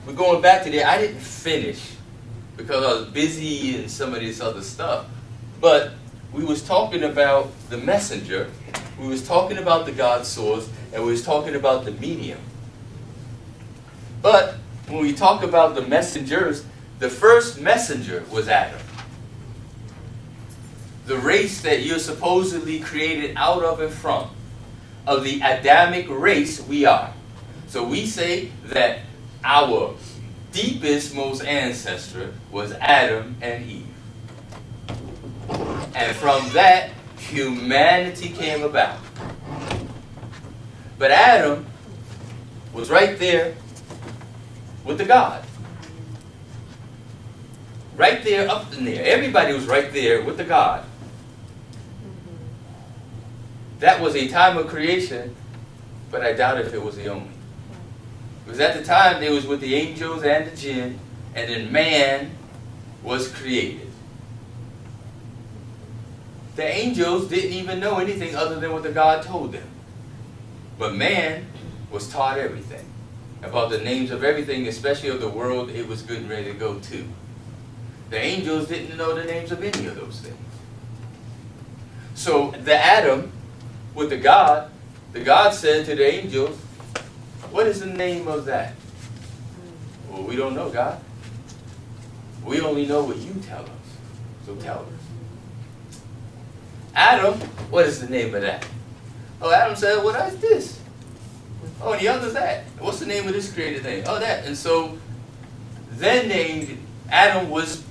we're going back to there. I didn't finish because I was busy in some of this other stuff. But we was talking about the messenger, we was talking about the God source, and we was talking about the medium. But when we talk about the messengers, the first messenger was Adam. The race that you're supposedly created out of and from. Of the Adamic race we are. So we say that our deepest, most ancestor was Adam and Eve. And from that, humanity came about. But Adam was right there with the God. Right there, up in there. Everybody was right there with the God. That was a time of creation, but I doubt if it was the only. Because at the time, they was with the angels and the jinn, and then man was created. The angels didn't even know anything other than what the God told them. But man was taught everything. About the names of everything, especially of the world it was getting ready to go to. The angels didn't know the names of any of those things. So the Adam with the God said to the angels, what is the name of that? Well, we don't know, God. We only know what you tell us. So tell us. Adam, what is the name of that? Oh, Adam said, well, that's this. Oh, and the other's that. What's the name of this created thing? Oh, that. And so then Adam was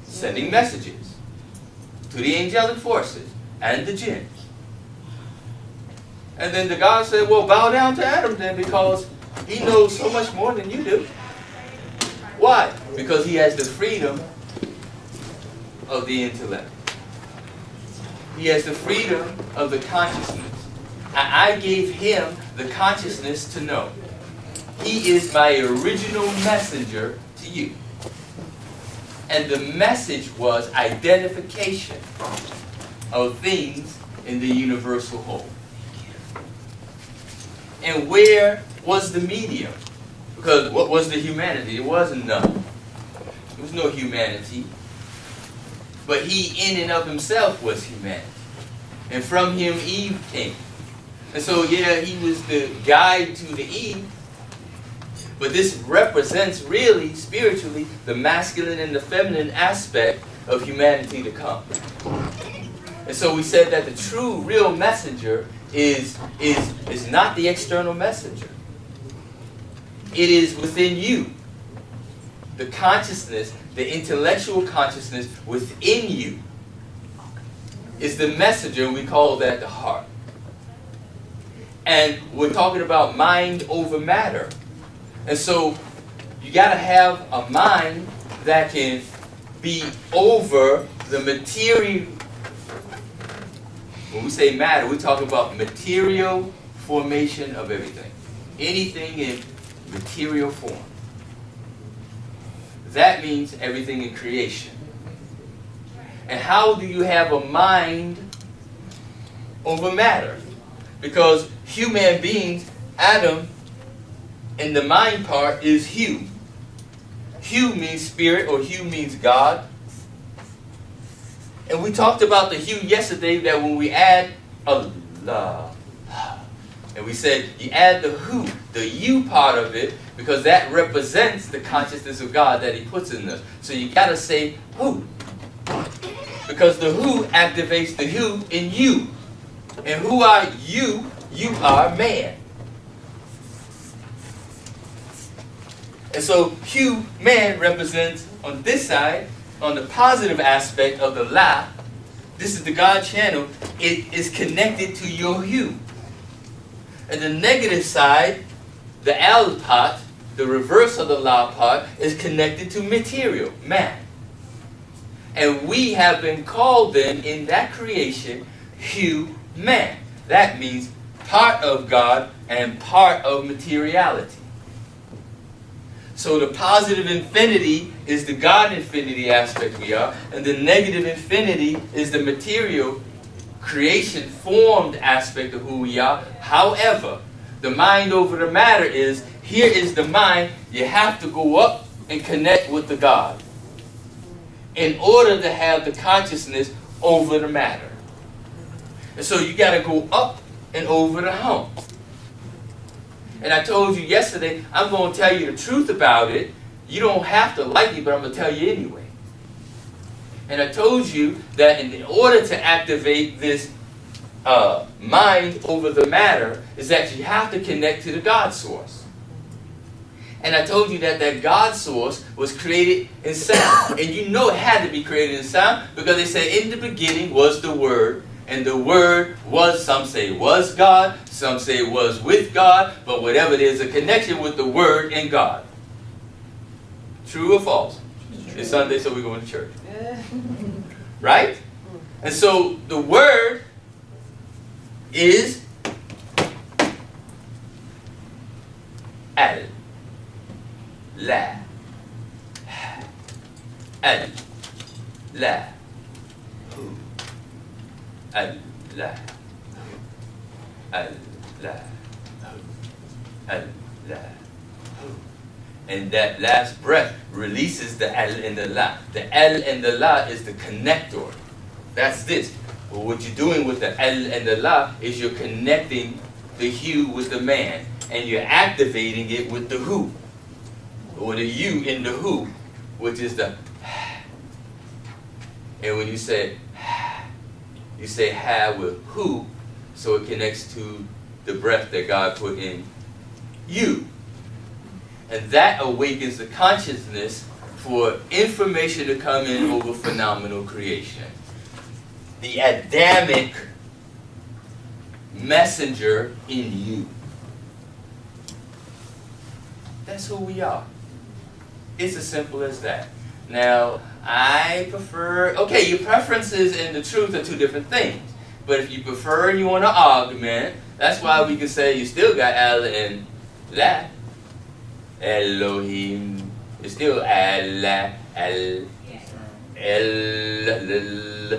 sending messages to the angelic forces and the jinns. And then the God said, well, bow down to Adam then, because he knows so much more than you do. Why? Because he has the freedom of the intellect. He has the freedom of the consciousness. I gave him the consciousness to know. He is my original messenger to you. And the message was identification of things in the universal whole. And where was the medium? Because what was the humanity? It wasn't none. There was no humanity. But he in and of himself was humanity. And from him Eve came. And so, yeah, he was the guide to the Eve. But this represents really, spiritually, the masculine and the feminine aspect of humanity to come. And so we said that the true, real messenger is not the external messenger. It is within you. The consciousness, the intellectual consciousness within you is the messenger. We call that the heart. And we're talking about mind over matter. And so you got to have a mind that can be over the material. When we say matter, we're talking about material formation of everything. Anything in material form. That means everything in creation. And how do you have a mind over matter? Because human beings, Adam, in the mind part is Hu. Hu means spirit, or Hu means God. And we talked about the Hu yesterday, that when we add Allah, and we said you add the Hu, the U part of it, because that represents the consciousness of God that he puts in us. So you got to say Hu. Because the Hu activates the Hu in you. And who are you? You are man. And so Hu, man, represents on this side, on the positive aspect of the La. This is the God channel. It is connected to your Hu. And the negative side, the Al part, the reverse of the La part, is connected to material, man. And we have been called then in that creation, Hu, man. That means part of God and part of materiality. So the positive infinity is the God infinity aspect we are, and the negative infinity is the material creation formed aspect of who we are. However, the mind over the matter is here is the mind. You have to go up and connect with the God in order to have the consciousness over the matter. And so you got to go up and over the hump. And I told you yesterday, I'm going to tell you the truth about it. You don't have to like me, but I'm going to tell you anyway. And I told you that in order to activate this mind over the matter is that you have to connect to the God source. And I told you that that God source was created in sound. And you know it had to be created in sound because they say in the beginning was the Word. And the Word was, some say was God, some say was with God, but whatever, there's a connection with the Word and God. True or false? It's Sunday, so we're going to church. Right? And so the Word is al, la, al, la, hu, al, la, al, la, al, la. And that last breath releases the al and the la. The al and the la is the connector. That's this. But what you're doing with the al and the la is you're connecting the hu with the man. And you're activating it with the hu. Or the you in the hu, which is the and when you say ha with hu, so it connects to the breath that God put in you. And that awakens the consciousness for information to come in over phenomenal creation. The Adamic messenger in you. That's who we are. It's as simple as that. Now, I prefer, okay, your preferences and the truth are two different things. But if you prefer and you want to augment, that's why we can say you still got al and la. Elohim. It's still Allah, El,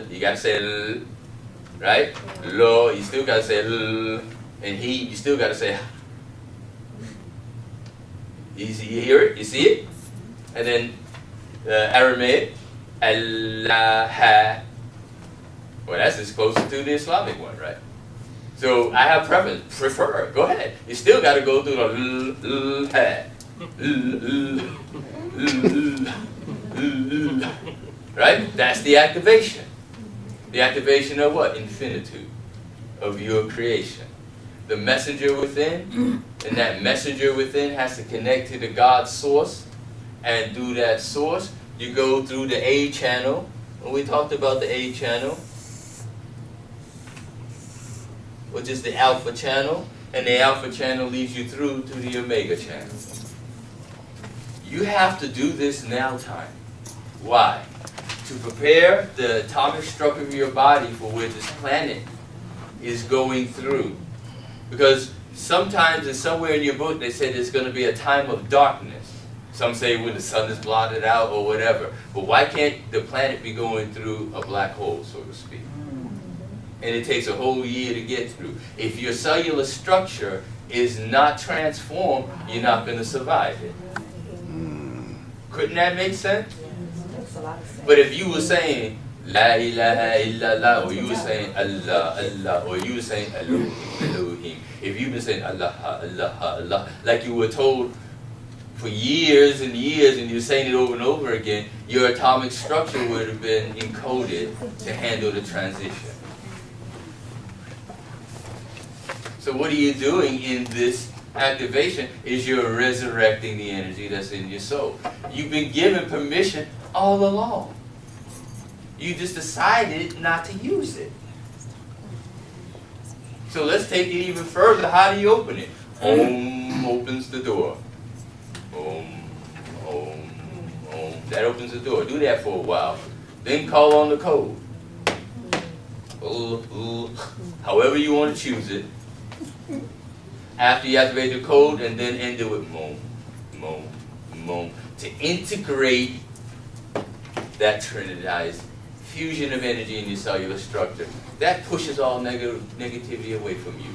you gotta say L, right? Lo, you still gotta say L, and he, you still gotta say. You hear it? You see it? And then Aramaic, Allah. Well, that's as close to the Islamic one, right? So I have prefer. Go ahead. You still gotta go through the L. Right? That's the activation. The activation of what? Infinitude. Of your creation. The messenger within, and that messenger within has to connect to the God source, and through that source, you go through the A channel. And we talked about the A channel, which is the alpha channel, and the alpha channel leads you through to the omega channel. You have to do this now time. Why? To prepare the atomic structure of your body for where this planet is going through. Because sometimes and somewhere in your book they say there's going to be a time of darkness. Some say when the sun is blotted out or whatever. But why can't the planet be going through a black hole, so to speak? And it takes a whole year to get through. If your cellular structure is not transformed, you're not going to survive it. Couldn't that make sense? Makes a lot of sense. But if you were saying La ilaha illallah, or you were saying Allah, Allah, or you were saying Elohim, Elohim, if you've been saying Allah, Allah, Allah, like you were told for years and years, and you're saying it over and over again, your atomic structure would have been encoded to handle the transition. So what are you doing in this activation is you're resurrecting the energy that's in your soul. You've been given permission all along. You just decided not to use it. So let's take it even further. How do you open it? Om opens the door. Om, Om, Om. That opens the door. Do that for a while. Then call on the code. However you want to choose it. After you activate the code, and then end it with MOM, MOM, MOM, to integrate that trinitized fusion of energy in your cellular structure. That pushes all negativity away from you.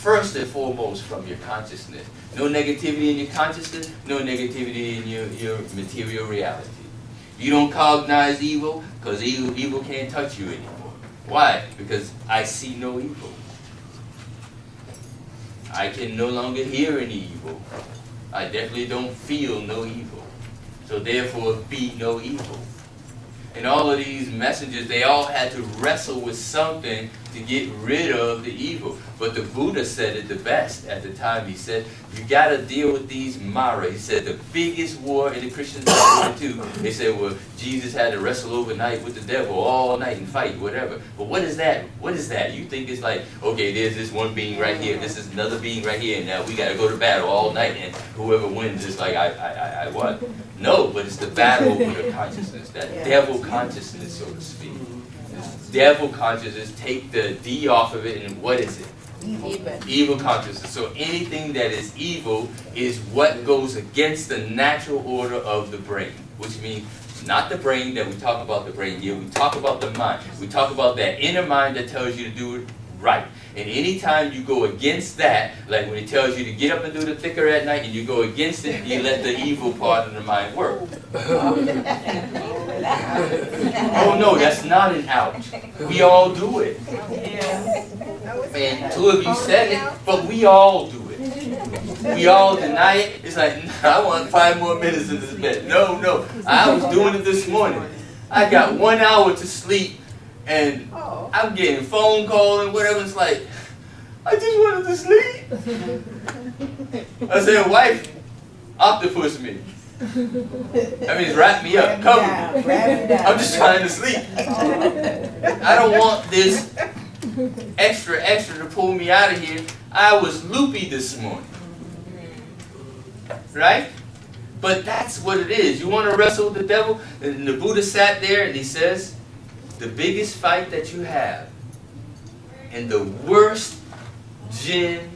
first and foremost from your consciousness. No negativity in your consciousness, no negativity in your material reality. You don't cognize evil, because evil can't touch you anymore. Why? Because I see no evil. I can no longer hear any evil. I definitely don't feel no evil. So therefore, be no evil. And all of these messengers, they all had to wrestle with something to get rid of the evil. But the Buddha said it the best at the time. He said, you got to deal with these Mara. He said the biggest war, and the Christians had it too. They said, well, Jesus had to wrestle overnight with the devil all night and fight, whatever. But what is that? What is that? You think it's like, okay, there's this one being right here, this is another being right here, and now we got to go to battle all night, and whoever wins is like, I won. No, but it's the battle with the consciousness, that devil consciousness, so to speak. This devil consciousness, take the D off of it, and what is it? Evil consciousness. So anything that is evil is what goes against the natural order of the brain, which means not the brain that we talk about the brain here. We talk about the mind. We talk about that inner mind that tells you to do it right. And anytime you go against that, like when it tells you to get up and do the thicker at night, and you go against it, you let the evil part of the mind work. Oh no, that's not an ouch. We all do it. And two of you said it, but we all do it. We all deny it. It's like, I want 5 more minutes in this bed. No. I was doing it this morning. I got 1 hour to sleep, and I'm getting phone call and whatever. It's like, I just wanted to sleep. I said, wife, octopus me. That means wrap me up, cover me. I'm just trying to sleep. I don't want this extra to pull me out of here. I was loopy this morning. Right? But that's what it is. You want to wrestle with the devil? And the Buddha sat there and he says, the biggest fight that you have, and the worst jinn,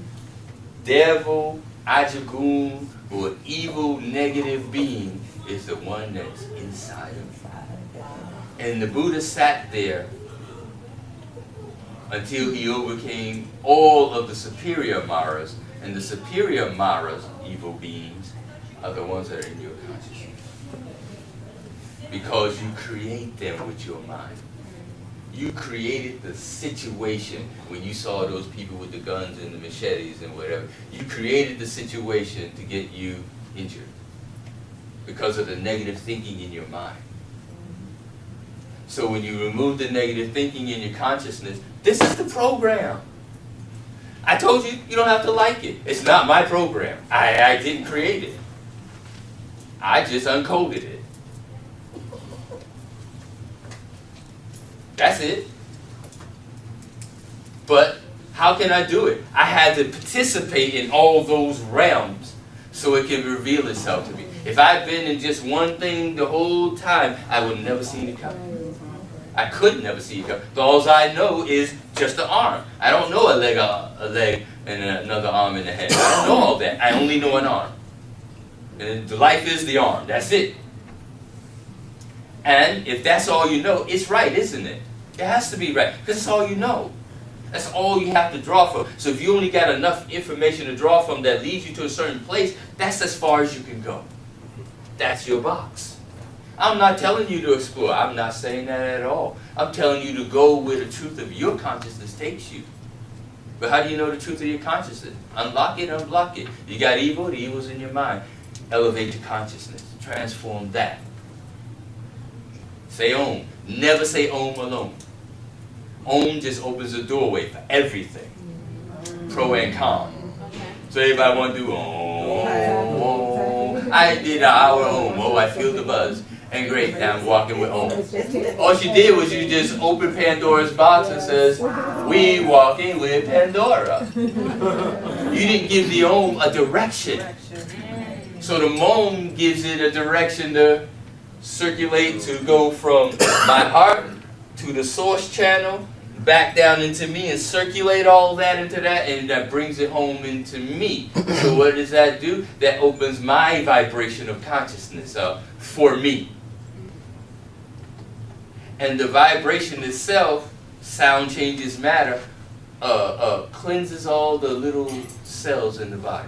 devil, ajagun, or evil negative being is the one that's inside of you. And the Buddha sat there until he overcame all of the superior Maras. And the superior Maras, evil beings, are the ones that are in your consciousness. Because you create them with your mind. You created the situation when you saw those people with the guns and the machetes and whatever. You created the situation to get you injured because of the negative thinking in your mind. So when you remove the negative thinking in your consciousness, this is the program. I told you, you don't have to like it. It's not my program. I didn't create it. I just uncoded it. That's it. But how can I do it? I had to participate in all those realms so it can reveal itself to me. If I'd been in just one thing the whole time, I would never see it coming. I could never see it coming. All I know is just the arm. I don't know a leg and another arm in the head. I don't know all that. I only know an arm. And the life is the arm. That's it. And if that's all you know, it's right, isn't it? It has to be right, because it's all you know. That's all you have to draw from. So if you only got enough information to draw from that leads you to a certain place, that's as far as you can go. That's your box. I'm not telling you to explore. I'm not saying that at all. I'm telling you to go where the truth of your consciousness takes you. But how do you know the truth of your consciousness? Unlock it, unblock it. You got evil, the evil's in your mind. Elevate your consciousness. Transform that. Say Om. Never say Om alone. Om just opens the doorway for everything. Pro and con. So everybody want to do Om. I did an hour Om. Oh, I feel the buzz. And great, now I'm walking with Om. All she did was you just open Pandora's box and says, we walking with Pandora. You didn't give the Om a direction. So the MOM gives it a direction to circulate, to go from my heart to the source channel, back down into me, and circulate all that into that, and that brings it home into me. So what does that do? That opens my vibration of consciousness up for me. And the vibration itself, sound changes matter, cleanses all the little cells in the body.